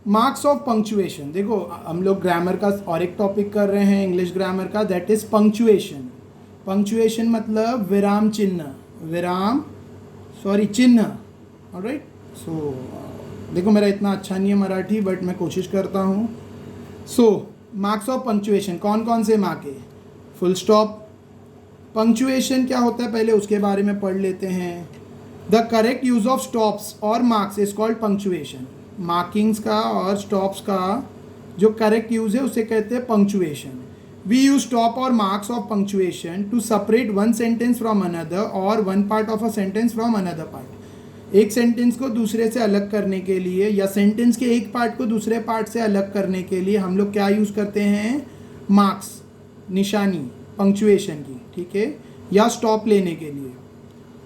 Marks of punctuation, देखो हम लोग ग्रामर का और एक टॉपिक कर रहे हैं इंग्लिश ग्रामर का, दैट इज पंक्चुएशन। पंक्चुएशन मतलब विराम चिन्ह, चिन्ह। ऑलराइट, सो देखो मेरा इतना अच्छा नहीं है मराठी, बट मैं कोशिश करता हूँ। सो मार्क्स ऑफ पंक्चुएशन कौन कौन से मार्क है? Full stop. पंक्चुएशन क्या होता है पहले उसके बारे में पढ़ लेते हैं। The correct use of stops और marks is called punctuation. Markings का और स्टॉप्स का जो करेक्ट यूज है उसे कहते हैं punctuation. We use stop or marks of punctuation to separate one sentence from another or one part of a sentence from another part. एक sentence को दूसरे से अलग करने के लिए या सेंटेंस के एक पार्ट को दूसरे पार्ट से अलग करने के लिए हम लोग क्या यूज़ करते हैं? मार्क्स, निशानी, पंक्चुएशन की, ठीक है, या स्टॉप लेने के लिए।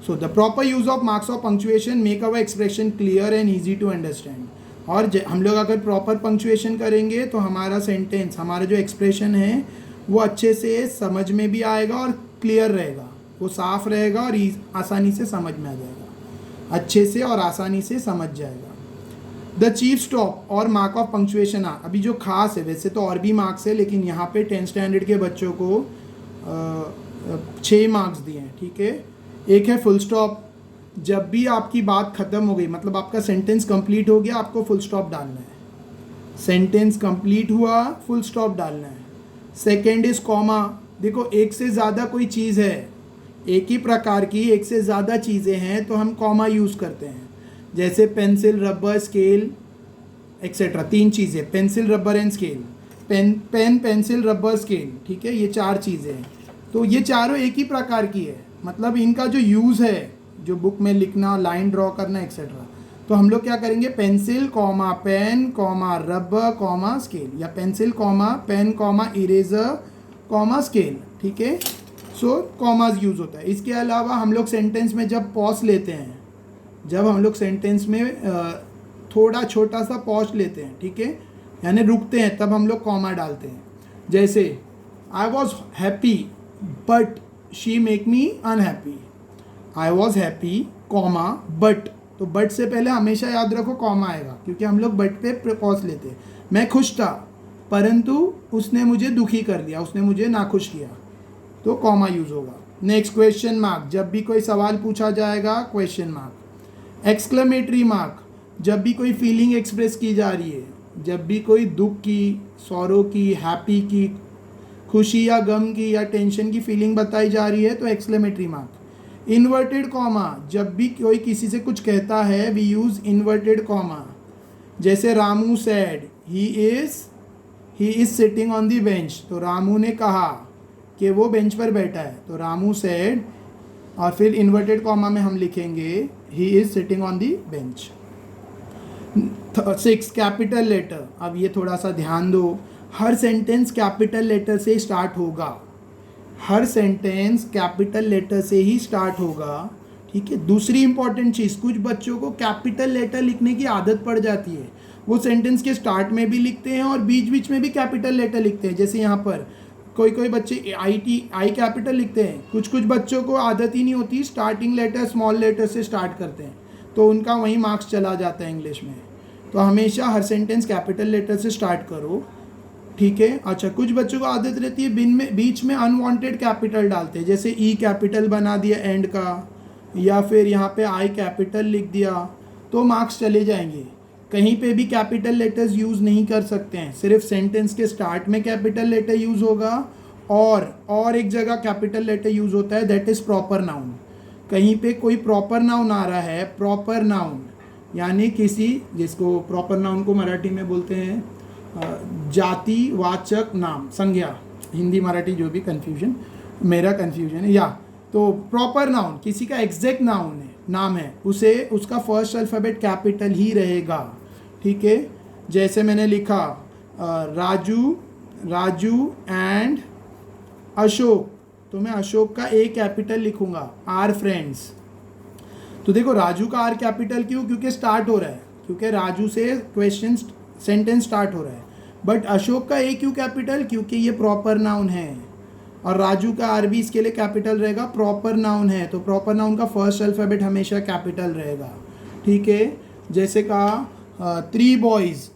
So the proper use of marks of punctuation make our expression clear and easy to understand. और हम लोग अगर प्रॉपर पंक्चुएशन करेंगे तो हमारा सेंटेंस, हमारा जो एक्सप्रेशन है वो अच्छे से समझ में भी आएगा और क्लियर रहेगा, वो साफ रहेगा और आसानी से समझ में आ जाएगा, अच्छे से और आसानी से समझ जाएगा। द चीफ स्टॉप और मार्क ऑफ पंक्चुएशन, अभी जो खास है, वैसे तो और भी मार्क्स है लेकिन यहाँ पे 10th स्टैंडर्ड के बच्चों को 6 मार्क्स दिए हैं, ठीक है। एक है फुल स्टॉप, जब भी आपकी बात ख़त्म हो गई, मतलब आपका सेंटेंस कंप्लीट हो गया, आपको फुल स्टॉप डालना है। सेंटेंस कंप्लीट हुआ, फुल स्टॉप डालना है। Second is comma. देखो एक से ज़्यादा कोई चीज़ है, एक ही प्रकार की एक से ज़्यादा चीज़ें हैं तो हम कॉमा यूज़ करते हैं। जैसे पेंसिल, रबर, स्केल एक्सेट्रा, 3 चीज़ें, pencil, rubber and scale. Pen, pencil, rubber, scale, ठीक है, ये 4 चीज़ें हैं। तो ये चारों एक ही प्रकार की है, मतलब इनका जो यूज़ है, जो बुक में लिखना, लाइन ड्रॉ करना एक्सेट्रा, तो हम लोग क्या करेंगे? Pencil comma pen comma rubber comma scale, या pencil comma pen comma eraser comma scale, ठीक है। सो कॉमाज यूज़ होता है। इसके अलावा हम लोग सेंटेंस में जब पॉज लेते हैं, जब हम लोग सेंटेंस में थोड़ा छोटा सा पॉज लेते हैं, ठीक है, यानी रुकते हैं, तब हम लोग कॉमा डालते हैं। जैसे I was happy but she make me unhappy. I was happy comma but, तो बट से पहले हमेशा याद रखो कॉमा आएगा, क्योंकि हम लोग बट पे पॉज लेते हैं। मैं खुश था परंतु उसने मुझे दुखी कर दिया, उसने मुझे नाखुश किया, तो कॉमा यूज़ होगा। नेक्स्ट क्वेश्चन मार्क, जब भी कोई सवाल पूछा जाएगा क्वेश्चन मार्क। एक्सक्लेमेटरी मार्क, जब भी कोई फीलिंग एक्सप्रेस की जा रही है, जब भी कोई दुख की, सॉरो की, हैप्पी की, खुशी या गम की या टेंशन की फीलिंग बताई जा रही है तो एक्सक्लेमेटरी मार्क। इन्वर्टेड कॉमा, जब भी कोई किसी से कुछ कहता है वी यूज़ इन्वर्टेड कॉमा। जैसे Ramu said he is sitting on the bench, तो रामू ने कहा कि वो बेंच पर बैठा है, तो रामू सैड, और फिर इन्वर्टेड कॉमा में हम लिखेंगे he is sitting on the bench. 6 capital letter, अब ये थोड़ा सा ध्यान दो, हर सेंटेंस कैपिटल लेटर से स्टार्ट होगा, हर सेंटेंस कैपिटल लेटर से ही स्टार्ट होगा, ठीक है। दूसरी इंपॉर्टेंट चीज़, कुछ बच्चों को कैपिटल लेटर लिखने की आदत पड़ जाती है, वो सेंटेंस के स्टार्ट में भी लिखते हैं और बीच बीच में भी कैपिटल लेटर लिखते हैं। जैसे यहाँ पर कोई बच्चे आई कैपिटल लिखते हैं, कुछ बच्चों को आदत ही नहीं होती, स्टार्टिंग लेटर स्मॉल लेटर से स्टार्ट करते हैं, तो उनका वहीं मार्क्स चला जाता है इंग्लिश में। तो हमेशा हर सेंटेंस कैपिटल लेटर से स्टार्ट करो, ठीक है। अच्छा, कुछ बच्चों को आदत रहती है बीच में अनवांटेड कैपिटल डालते हैं, जैसे ई कैपिटल बना दिया एंड का, या फिर यहाँ पे आई कैपिटल लिख दिया, तो मार्क्स चले जाएंगे। कहीं पे भी कैपिटल लेटर्स यूज़ नहीं कर सकते हैं, सिर्फ सेंटेंस के स्टार्ट में कैपिटल लेटर यूज़ होगा, और एक जगह कैपिटल लेटर यूज़ होता है, दैट इज़ प्रॉपर नाउन। कहीं पे कोई प्रॉपर नाउन आ रहा है, प्रॉपर नाउन यानी किसी, जिसको प्रॉपर नाउन को मराठी में बोलते हैं जातिवाचक नाम, संज्ञा, हिंदी मराठी जो भी कन्फ्यूजन, मेरा कन्फ्यूजन है, या तो प्रॉपर नाउन किसी का एग्जैक्ट नाम है, उसे उसका फर्स्ट अल्फ़ाबेट कैपिटल ही रहेगा, ठीक है। जैसे मैंने लिखा राजू एंड अशोक, तो मैं अशोक का ए कैपिटल लिखूंगा, आर फ्रेंड्स। तो देखो राजू का आर कैपिटल क्यों? क्योंकि स्टार्ट हो रहा है, क्योंकि राजू से क्वेश्चन सेंटेंस स्टार्ट हो रहा है। बट अशोक का ए क्यों कैपिटल? क्योंकि ये प्रॉपर नाउन है, और राजू का आर भी इसके लिए कैपिटल रहेगा, प्रॉपर नाउन है, तो प्रॉपर नाउन का फर्स्ट अल्फ़ाबेट हमेशा कैपिटल रहेगा, ठीक है। जैसे कहा 3 boys,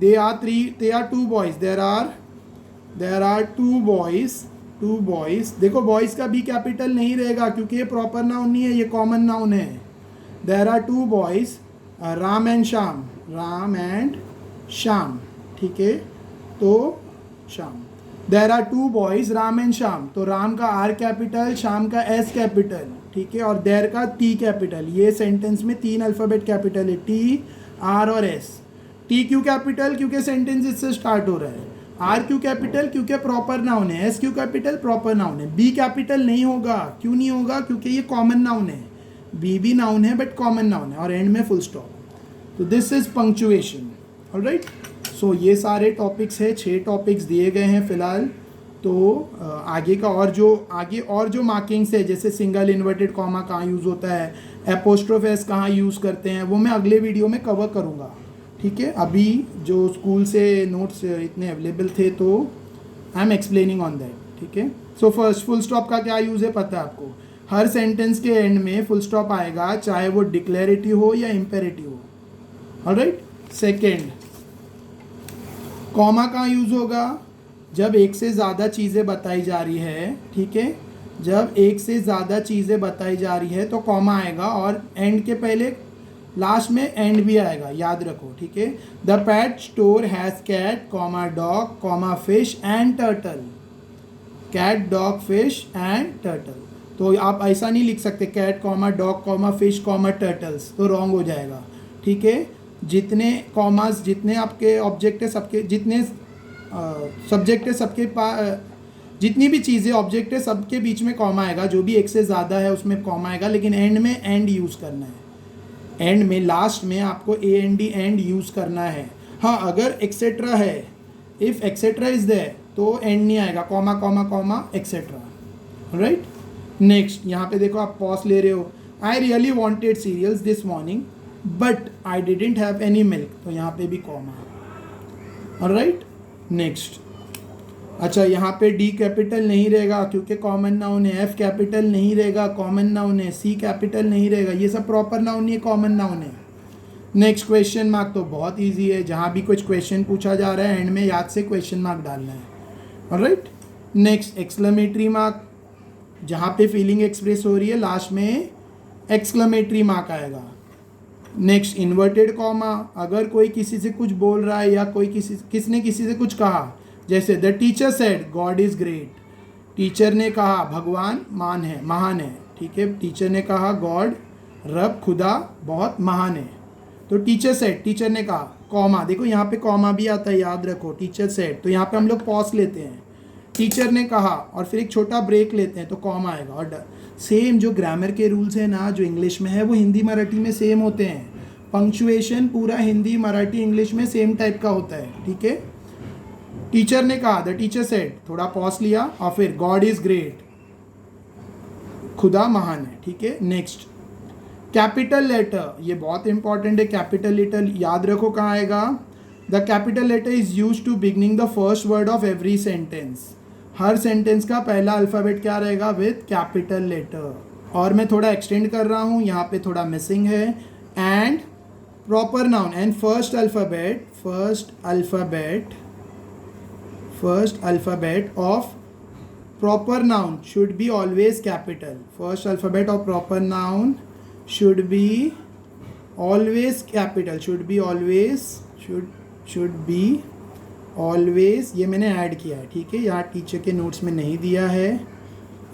there are two boys, there are two boys. देखो बॉयज़ का बी कैपिटल नहीं रहेगा क्योंकि ये प्रॉपर नाउन नहीं है, ये कॉमन नाउन है. There are two boys, Ram and Shyam. ठीक है, तो Shyam. There are two boys Ram and Shyam, तो राम का आर कैपिटल, श्याम का एस कैपिटल. ठीक है, और देर का टी कैपिटल. ये सेंटेंस में 3 अल्फ़ाबेट कैपिटल है, टी, आर और एस. टी क्यों कैपिटल? क्योंकि सेंटेंस इससे स्टार्ट हो रहा है. आर क्यों कैपिटल? क्योंकि प्रॉपर नाउन है. एस क्यों कैपिटल? प्रॉपर नाउन है. बी कैपिटल नहीं होगा. क्यों नहीं होगा? क्योंकि ये कॉमन नाउन है. बी भी नाउन है बट कॉमन नाउन है, और एंड में फुल स्टॉप. तो दिस इज पंक्चुएशन. ऑलराइट, सो ये सारे टॉपिक्स है, 6 टॉपिक्स दिए गए हैं फिलहाल. तो आगे का और जो मार्किंग्स है, जैसे सिंगल इन्वर्टेड कॉमा कहाँ यूज़ होता है, एपोस्ट्रोफ एस कहाँ यूज़ करते हैं, वो मैं अगले वीडियो में कवर करूँगा. ठीक है, अभी जो स्कूल से नोट्स इतने अवेलेबल थे तो I am explaining on that. ठीक है, सो फर्स्ट फुल स्टॉप का क्या यूज़ है पता है आपको. हर सेंटेंस के एंड में फुल स्टॉप आएगा, चाहे वो डिक्लेरेटिव हो या इम्पेरेटिव हो. ऑलराइट, सेकेंड, कॉमा कहाँ यूज़ होगा? जब एक से ज़्यादा चीज़ें बताई जा रही है. ठीक है, जब एक से ज़्यादा चीज़ें बताई जा रही है तो कॉमा आएगा, और एंड के पहले लास्ट में एंड भी आएगा, याद रखो. ठीक है, the pet store has cat, comma dog, comma fish and turtle. Cat, dog, fish and turtle. तो आप ऐसा नहीं लिख सकते cat, comma dog, comma fish, comma turtles, तो रॉन्ग हो जाएगा. ठीक है, जितने कॉमास, जितने आपके ऑब्जेक्ट है सबके, जितने सब्जेक्ट है सबके जितनी भी चीज़ें ऑब्जेक्ट है सबके बीच में कॉमा आएगा. जो भी एक से ज़्यादा है उसमें कॉमा आएगा, लेकिन एंड में एंड यूज़ करना है. एंड में, लास्ट में आपको AND एंड यूज़ करना है. हाँ, अगर एक्सेट्रा है, इफ़ एक्सेट्रा इज़ देयर तो एंड नहीं आएगा, comma comma comma etcetera. Right, next यहाँ पे देखो, आप पॉज ले रहे हो. I really wanted cereals this morning but I didn't have any milk, तो यहाँ पे भी कॉमा. Alright, next. अच्छा, यहाँ पे D कैपिटल नहीं रहेगा क्योंकि कॉमन नाउन है. F कैपिटल नहीं रहेगा, कॉमन नाउन है. C कैपिटल नहीं रहेगा, ये सब प्रॉपर नाउन नहीं है, कॉमन नाउन है. नेक्स्ट, क्वेश्चन मार्क तो बहुत इजी है. जहाँ भी कुछ क्वेश्चन पूछा जा रहा है एंड में याद से क्वेश्चन मार्क डालना है. Alright, next, exclamatory mark. जहाँ पे फीलिंग एक्सप्रेस हो रही है लास्ट में एक्सक्लेमेटरी मार्क आएगा. Next, inverted comma. अगर कोई किसी से कुछ बोल रहा है या कोई किसने किसी से कुछ कहा, जैसे the teacher said God is great. Teacher ने कहा भगवान महान है. ठीक है, टीचर ने कहा गॉड, रब, खुदा बहुत महान है. तो टीचर सेड, टीचर ने कहा, कॉमा. देखो यहाँ पे कॉमा भी आता है, याद रखो. टीचर सेड, तो यहाँ पे हम लोग पॉज लेते हैं. टीचर ने कहा और फिर एक छोटा ब्रेक लेते हैं तो कॉमा आएगा. और सेम जो ग्रामर के रूल्स हैं ना, जो इंग्लिश में है वो हिंदी मराठी में सेम होते हैं. पंक्चुएशन पूरा हिंदी, मराठी, इंग्लिश में सेम टाइप का होता है. ठीक है, टीचर ने कहा, द टीचर सेड, थोड़ा पॉज लिया, और फिर गॉड इज ग्रेट, खुदा महान है. ठीक है, नेक्स्ट, कैपिटल लेटर. ये बहुत इंपॉर्टेंट है. कैपिटल लेटर याद रखो कहाँ आएगा. The capital letter is use to beginning the first word of every sentence. हर सेंटेंस का पहला अल्फ़ाबेट क्या रहेगा? With capital letter. और मैं थोड़ा एक्सटेंड कर रहा हूँ, यहाँ पे थोड़ा मिसिंग है. And proper noun and first alphabet of proper noun should be always capital. First alphabet of proper noun should be always capital. should be always. ये मैंने ऐड किया है. ठीक है, यहाँ टीचर के नोट्स में नहीं दिया है.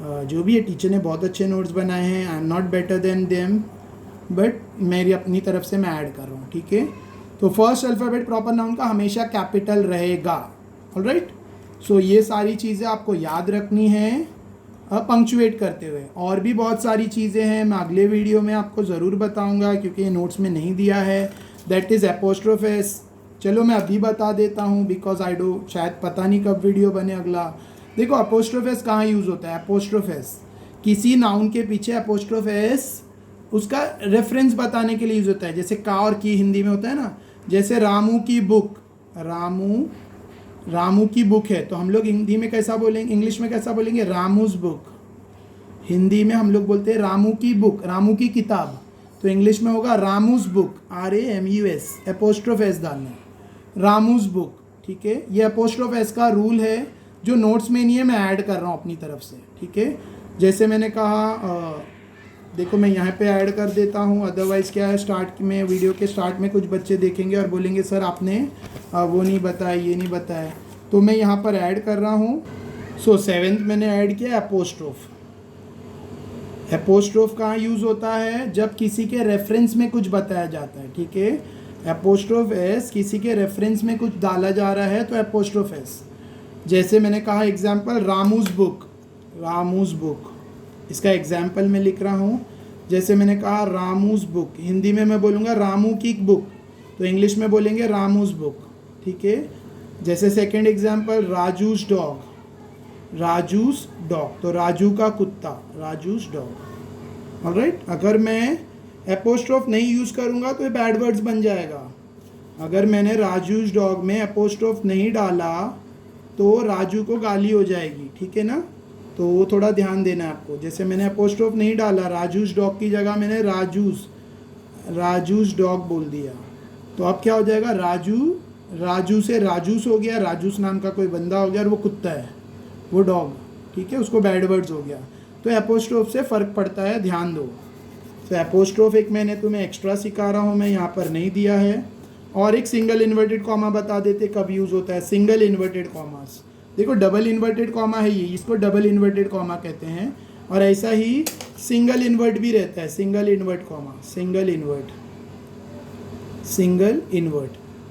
जो भी है, टीचर ने बहुत अच्छे नोट्स बनाए हैं. I am not better than them, but मेरी अपनी तरफ से मैं ऐड कर रहा हूँ. ठीक है, तो फर्स्ट अल्फ़ाबेट प्रॉपर नाउन का हमेशा कैपिटल रहेगा. ऑलराइट, सो ये सारी चीज़ें आपको याद रखनी है पंक्चुएट करते हुए. और भी बहुत सारी चीज़ें हैं, मैं अगले वीडियो में आपको ज़रूर बताऊंगा क्योंकि ये नोट्स में नहीं दिया है. That is apostrophe S. चलो मैं अभी बता देता हूँ बिकॉज आई डो, शायद पता नहीं कब वीडियो बने अगला. देखो, अपोस्ट्रोफ एस कहाँ यूज़ होता है. एपोस्ट्रोफ एस किसी नाउन के पीछे अपोस्ट्रोफ एस उसका रेफरेंस बताने के लिए यूज़ होता है. जैसे का और की हिंदी में होता है ना. जैसे रामू की बुक, रामू की बुक है, तो हम लोग हिंदी में कैसा बोलेंगे, इंग्लिश में कैसा बोलेंगे? रामूज बुक. हिंदी में हम लोग बोलते हैं रामू की बुक, रामू की किताब, तो इंग्लिश में होगा रामूज बुक, RAMUS. एपोस्ट्रोफ एस डालना है. रामूज बुक, ठीक है। ये अपोस्ट्रोफ एस का रूल है जो नोट्स में नहीं है, मैं ऐड कर रहा हूँ अपनी तरफ से, ठीक है। जैसे मैंने कहा देखो मैं यहाँ पे ऐड कर देता हूँ, अदरवाइज़ क्या है, स्टार्ट में वीडियो के स्टार्ट में कुछ बच्चे देखेंगे और बोलेंगे सर आपने वो नहीं बताया, ये नहीं बताया, तो मैं यहाँ पर ऐड कर रहा हूँ। सो 7th मैंने ऐड किया अपोस्ट्रोफ। अपोस्ट्रोफ कहाँ यूज़ होता है, जब किसी के रेफरेंस में कुछ बताया जाता है, ठीक है। अपोस्ट्रोफ एस, किसी के रेफरेंस में कुछ डाला जा रहा है तो अपोस्ट्रोफ एस। जैसे मैंने कहा एग्जाम्पल रामूज बुक, रामूज बुक, इसका एग्जाम्पल मैं लिख रहा हूँ। जैसे मैंने कहा रामूज बुक, हिंदी में मैं बोलूँगा रामू की बुक, तो इंग्लिश में बोलेंगे रामूज बुक, ठीक है। जैसे second example Raju's dog, Raju's dog, तो राजू का कुत्ता, राजूस डॉग, ऑलराइट। अगर मैं अपोस्ट्रोफ नहीं यूज़ करूँगा तो ये बैड वर्ड्स बन जाएगा। अगर मैंने राजूस डॉग में अपोस्ट्रोफ नहीं डाला तो राजू को गाली हो जाएगी, ठीक है ना, तो वो थोड़ा ध्यान देना है आपको। जैसे मैंने अपोस्ट्रोफ नहीं डाला, राजूस डॉग की जगह मैंने राजूस डॉग बोल दिया, तो अब क्या हो जाएगा, राजू से राजूस हो गया, राजूस नाम का कोई बंदा हो गया और वो कुत्ता है, वो डॉग, ठीक है, उसको बैड वर्ड्स हो गया। तो अपोस्ट्रोफ से फ़र्क पड़ता है, ध्यान दो। तो अपोस्ट्रोफ एक मैंने तुम्हें एक्स्ट्रा सिखा रहा हूँ, मैं यहाँ पर नहीं दिया है। और एक सिंगल इन्वर्टेड कॉमा बता देते कब यूज़ होता है, सिंगल इन्वर्टेड कॉमास। देखो डबल इन्वर्टेड कॉमा है ये, इसको डबल इन्वर्टेड कॉमा कहते हैं, और ऐसा ही सिंगल इन्वर्ट भी रहता है, single invert comma, single invert, single invert.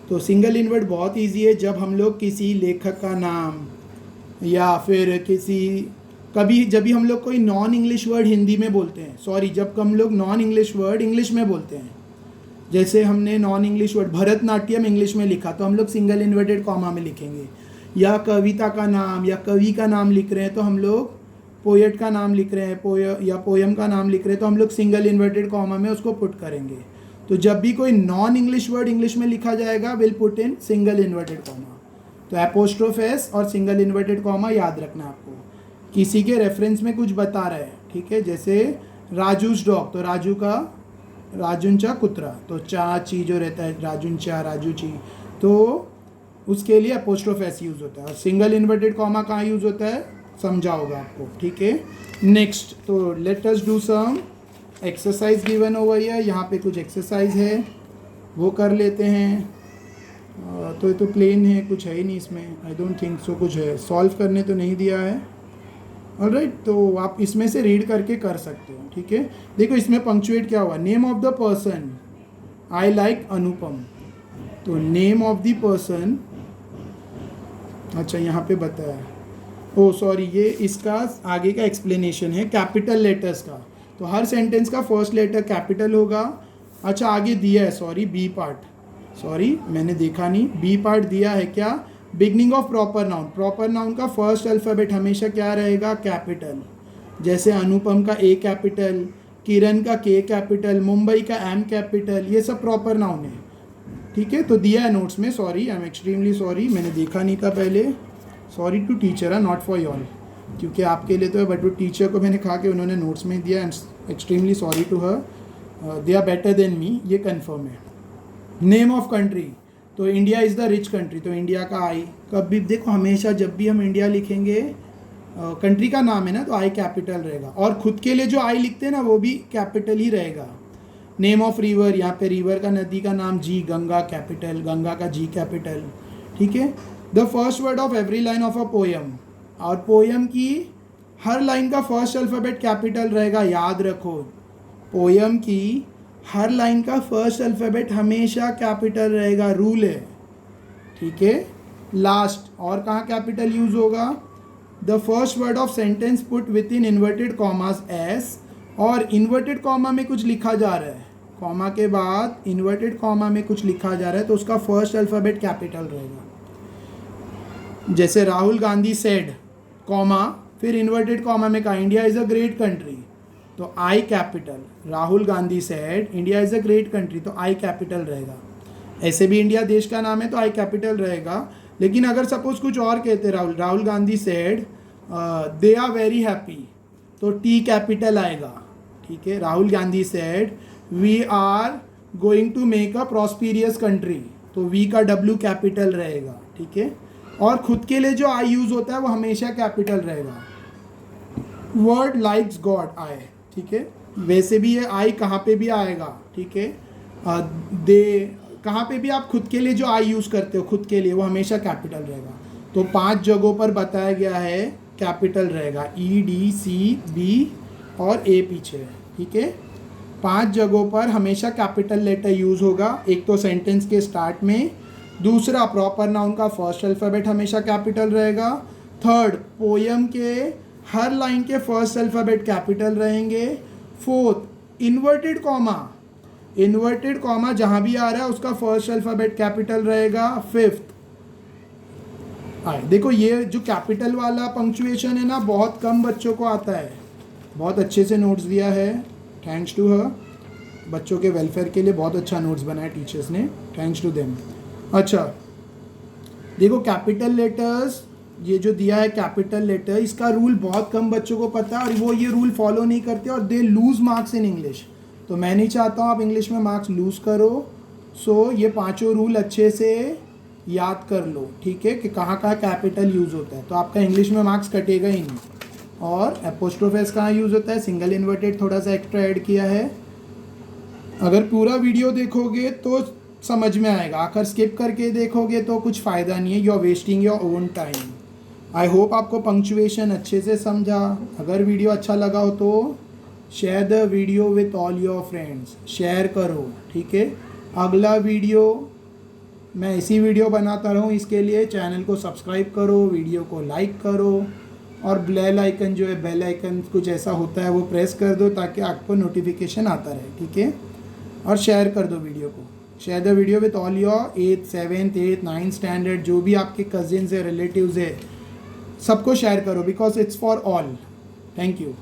तो सिंगल इन्वर्ट बहुत इजी है, जब हम लोग किसी लेखक का नाम या फिर जब भी हम लोग कोई नॉन इंग्लिश वर्ड हिंदी में बोलते हैं, सॉरी, जब हम लोग नॉन इंग्लिश वर्ड इंग्लिश में बोलते हैं, जैसे हमने non English word Bharatanatyam English में लिखा तो हम लोग सिंगल इन्वर्टेड कॉमा में लिखेंगे, या कविता का नाम या कवि का नाम लिख रहे हैं तो हम लोग पोएट का नाम लिख रहे हैं, या पोएम का नाम लिख रहे हैं तो हम लोग सिंगल इन्वर्टेड कॉमा में उसको पुट करेंगे। तो जब भी कोई नॉन इंग्लिश वर्ड इंग्लिश में लिखा जाएगा will put in single inverted comma. तो अपोस्ट्रोफ एस और सिंगल इन्वर्टेड कॉमा याद रखना आपको, किसी के रेफरेंस में कुछ बता रहे हैं, ठीक है। जैसे राजूस डॉग, तो राजू का, राजुंचा कुतरा, तो ची जो रहता है राजुंचा, राजूची, तो उसके लिए अपोस्ट्रोफ एस यूज़ होता है। और सिंगल इन्वर्टेड कॉमा कहाँ यूज़ होता है समझा होगा आपको, ठीक है। नेक्स्ट, तो let us do some exercise given over here. यहाँ पे कुछ एक्सरसाइज है वो कर लेते हैं। तो ये तो प्लेन है, कुछ है ही नहीं इसमें, आई डोंट थिंक सो कुछ है, सॉल्व करने तो नहीं दिया है, ऑलराइट। तो आप इसमें से रीड करके कर सकते हो, ठीक है। देखो इसमें पंक्चुएट क्या हुआ, name of the person, I like Anupam, तो नेम ऑफ द पर्सन, अच्छा यहाँ पे बताया, ओ सॉरी, ये इसका आगे का एक्सप्लेनेशन है कैपिटल लेटर्स का, तो हर सेंटेंस का फर्स्ट लेटर कैपिटल होगा। अच्छा आगे दिया है, सॉरी बी पार्ट, सॉरी मैंने देखा नहीं, बी पार्ट दिया है क्या, beginning of proper noun, proper noun का फर्स्ट अल्फ़ाबेट हमेशा क्या रहेगा, कैपिटल। जैसे अनुपम का ए कैपिटल, किरण का के कैपिटल, मुंबई का एम कैपिटल, ये सब प्रॉपर नाउन है, ठीक है। तो दिया है नोट्स में, sorry, I am extremely sorry, मैंने देखा नहीं था पहले, sorry to teacher, not for you all, क्योंकि आपके लिए तो है, बट वो टीचर को मैंने कहा कि उन्होंने नोट्स में दिया, and extremely sorry to her, they are better than me, ये कन्फर्म है। नेम ऑफ कंट्री, तो India is the rich country, तो इंडिया का आई, कभी देखो हमेशा जब भी हम इंडिया लिखेंगे, कंट्री का नाम है ना, तो आई कैपिटल रहेगा, और खुद के लिए जो आई लिखते हैं ना वो भी कैपिटल ही रहेगा। नेम ऑफ रिवर, यहाँ पे रिवर का, नदी का नाम जी, गंगा कैपिटल, गंगा का जी कैपिटल, ठीक है। The first word of every line of a poem, और पोएम की हर लाइन का फर्स्ट अल्फ़ाबेट कैपिटल रहेगा, याद रखो, पोएम की हर लाइन का फर्स्ट अल्फ़ाबेट हमेशा कैपिटल रहेगा, रूल है, ठीक है। लास्ट, और कहाँ कैपिटल यूज़ होगा, the first word of sentence put with in inverted commas S, और इन्वर्टेड कॉमा में कुछ लिखा जा रहा है, कॉमा के बाद इन्वर्टेड कॉमा में कुछ लिखा जा रहा है तो उसका फर्स्ट अल्फ़ाबेट कैपिटल रहेगा। जैसे राहुल गांधी सेड, कॉमा, फिर इन्वर्टेड कॉमा में कहा India is a great country, तो I capital, Rahul Gandhi said India is a great country, तो आई कैपिटल रहेगा। ऐसे भी इंडिया देश का नाम है तो आई कैपिटल रहेगा, लेकिन अगर सपोज कुछ और कहते Rahul Gandhi said they are very happy, तो टी कैपिटल आएगा, ठीक है। Rahul Gandhi said we are going to make a prosperous country, तो वी का डब्ल्यू कैपिटल रहेगा, ठीक है। और खुद के लिए जो आई यूज़ होता है वो हमेशा कैपिटल रहेगा। वर्ड लाइक्स गॉड, आई, ठीक है। वैसे भी ये आई कहाँ पे भी आएगा, ठीक है। दे कहाँ पे भी आप खुद के लिए जो आई यूज़ करते हो खुद के लिए, वो हमेशा कैपिटल रहेगा। तो 5 जगहों पर बताया गया है कैपिटल रहेगा, ई डी सी बी और ए पीछे है, ठीक है। 5 जगहों पर हमेशा कैपिटल लेटर यूज़ होगा। एक तो सेंटेंस के स्टार्ट में, दूसरा प्रॉपर नाउन का फर्स्ट अल्फ़ाबेट हमेशा कैपिटल रहेगा, थर्ड पोयम के हर लाइन के फर्स्ट अल्फ़ाबेट कैपिटल रहेंगे, फोर्थ इन्वर्टेड कॉमा जहाँ भी आ रहा है उसका फर्स्ट अल्फ़ाबेट कैपिटल रहेगा, फिफ्थ देखो ये जो कैपिटल वाला पंक्चुएशन है ना, बहुत कम बच्चों को आता है। बहुत अच्छे से नोट्स दिया है, थैंक्स टू हर। बच्चों के वेलफेयर के लिए बहुत अच्छा नोट्स बनाया टीचर्स ने, थैंक्स टू देम। अच्छा देखो कैपिटल लेटर्स, ये जो दिया है कैपिटल लेटर, इसका रूल बहुत कम बच्चों को पता है और वो ये रूल फॉलो नहीं करते और they lose marks in English. तो मैं नहीं चाहता हूँ आप इंग्लिश में मार्क्स लूज़ करो। सो ये 5 रूल अच्छे से याद कर लो, ठीक है, कि कहाँ कहाँ कैपिटल यूज़ होता है, तो आपका इंग्लिश में मार्क्स कटेगा ही नहीं। और एपोस्ट्रोफेस कहाँ यूज़ होता है, सिंगल इन्वर्टेड थोड़ा सा एक्स्ट्रा ऐड किया है। अगर पूरा वीडियो देखोगे तो समझ में आएगा, आकर स्किप करके देखोगे तो कुछ फ़ायदा नहीं है, you are wasting your own time. I hope आपको पंक्चुएशन अच्छे से समझा। अगर वीडियो अच्छा लगा हो तो share the video with all your friends, share करो, ठीक है। अगला वीडियो मैं इसी वीडियो बनाता रहूँ, इसके लिए चैनल को सब्सक्राइब करो, वीडियो को लाइक करो और बेल आइकन जो है, बेल आइकन कुछ ऐसा होता है वो प्रेस कर दो ताकि आपको नोटिफिकेशन आता रहे, ठीक है। और शेयर कर दो वीडियो को, share the video with all your 8th 7th 8th 9th standard जो भी आपके कजिन्स है, रिलेटिव्स है, सबको शेयर करो because it's for all. Thank you.